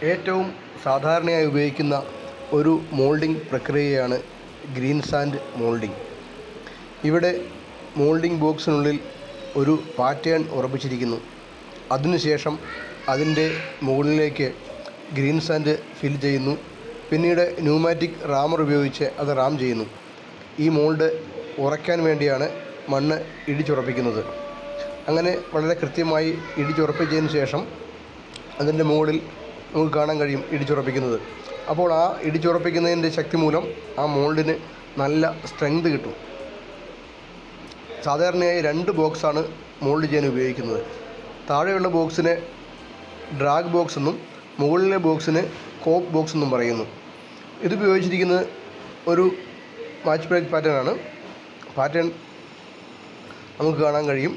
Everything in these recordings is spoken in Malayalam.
ഏറ്റവും സാധാരണയായി ഉപയോഗിക്കുന്ന ഒരു മോൾഡിംഗ് പ്രക്രിയയാണ് ഗ്രീൻ സാൻഡ് മോൾഡിംഗ്. ഇവിടെ മോൾഡിംഗ് ബോക്സിനുള്ളിൽ ഒരു പാറ്റേൺ ഉറപ്പിച്ചിരിക്കുന്നു. അതിനുശേഷം അതിൻ്റെ മുകളിലേക്ക് ഗ്രീൻ സാൻഡ് ഫിൽ ചെയ്യുന്നു. പിന്നീട് ന്യൂമാറ്റിക് റാമർ ഉപയോഗിച്ച് അത് റാം ചെയ്യുന്നു. ഈ മോൾഡ് ഉറയ്ക്കാൻ വേണ്ടിയാണ് മണ്ണ് ഇടിച്ചുറപ്പിക്കുന്നത്. അങ്ങനെ വളരെ കൃത്യമായി ഇടിച്ചുറപ്പിച്ചതിന് ശേഷം അതിൻ്റെ മുകളിൽ നമുക്ക് കാണാൻ കഴിയും ഇടിച്ചുറപ്പിക്കുന്നത്. അപ്പോൾ ആ ഇടിച്ചുറപ്പിക്കുന്നതിൻ്റെ ശക്തി മൂലം ആ മോൾഡിന് നല്ല സ്ട്രെങ്ത് കിട്ടും. സാധാരണയായി 2 ബോക്സാണ് മോൾഡ് ചെയ്യാൻ ഉപയോഗിക്കുന്നത്. താഴെയുള്ള ബോക്സിനെ ഡ്രാഗ് ബോക്സ് എന്നും മുകളിലെ ബോക്സിന് കോപ്പ് ബോക്സ് എന്നും പറയുന്നു. ഇത് ഉപയോഗിച്ചിരിക്കുന്നത് ഒരു മാച്ച് ബ്രേക്ക് പാറ്റേൺ ആണ്. പാറ്റേൺ നമുക്ക് കാണാൻ കഴിയും.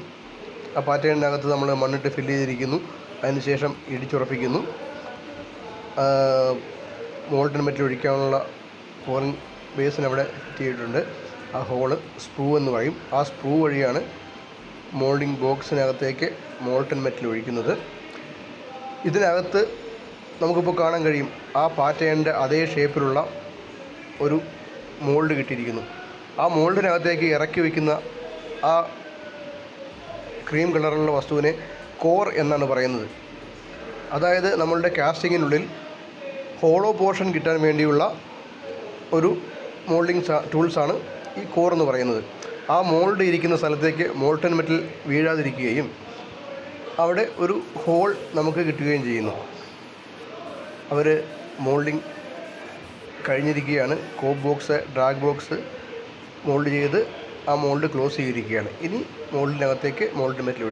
ആ പാറ്റേണിനകത്ത് നമ്മൾ മണ്ണിട്ട് ഫില്ല് ചെയ്തിരിക്കുന്നു. അതിനുശേഷം ഇടിച്ചുറപ്പിക്കുന്നു. മോൾട്ടൺ മെറ്റൽ ഒഴിക്കാനുള്ള പോറിംഗ് ബേസിന് അവിടെ ഫിറ്റ് ചെയ്തിട്ടുണ്ട്. ആ ഹോള് സ്പ്രൂ എന്ന് പറയും. ആ സ്പ്രൂ വഴിയാണ് മോൾഡിംഗ് ബോക്സിനകത്തേക്ക് മോൾട്ടൺ മെറ്റൽ ഒഴിക്കുന്നത്. ഇതിനകത്ത് നമുക്കിപ്പോൾ കാണാൻ കഴിയും ആ പാറ്റേണിൻ്റെ അതേ ഷേപ്പിലുള്ള ഒരു മോൾഡ് കിട്ടിയിരിക്കുന്നു. ആ മോൾഡിനകത്തേക്ക് ഇറക്കി വയ്ക്കുന്ന ആ ക്രീം കളറിലുള്ള വസ്തുവിനെ കോർ എന്നാണ് പറയുന്നത്. അതായത് നമ്മളുടെ കാസ്റ്റിങ്ങിനുള്ളിൽ ഹോളോ പോർഷൻ കിട്ടാൻ വേണ്ടിയുള്ള ഒരു മോൾഡിംഗ് ടൂൾസാണ് ഈ കോർ എന്ന് പറയുന്നത്. ആ മോൾഡ് ഇരിക്കുന്ന സ്ഥലത്തേക്ക് മോൾട്ടൺ മെറ്റൽ വീഴാതിരിക്കുകയും അവിടെ ഒരു ഹോൾ നമുക്ക് കിട്ടുകയും ചെയ്യുന്നു. അവർ മോൾഡിംഗ് കഴിഞ്ഞിരിക്കുകയാണ്. കോപ്പ് ബോക്സ്, ഡ്രാഗ് ബോക്സ് മോൾഡ് ചെയ്ത് ആ മോൾഡ് ക്ലോസ് ചെയ്തിരിക്കുകയാണ്. ഇനി മോൾഡിനകത്തേക്ക് മോൾഡ് മെറ്റൽ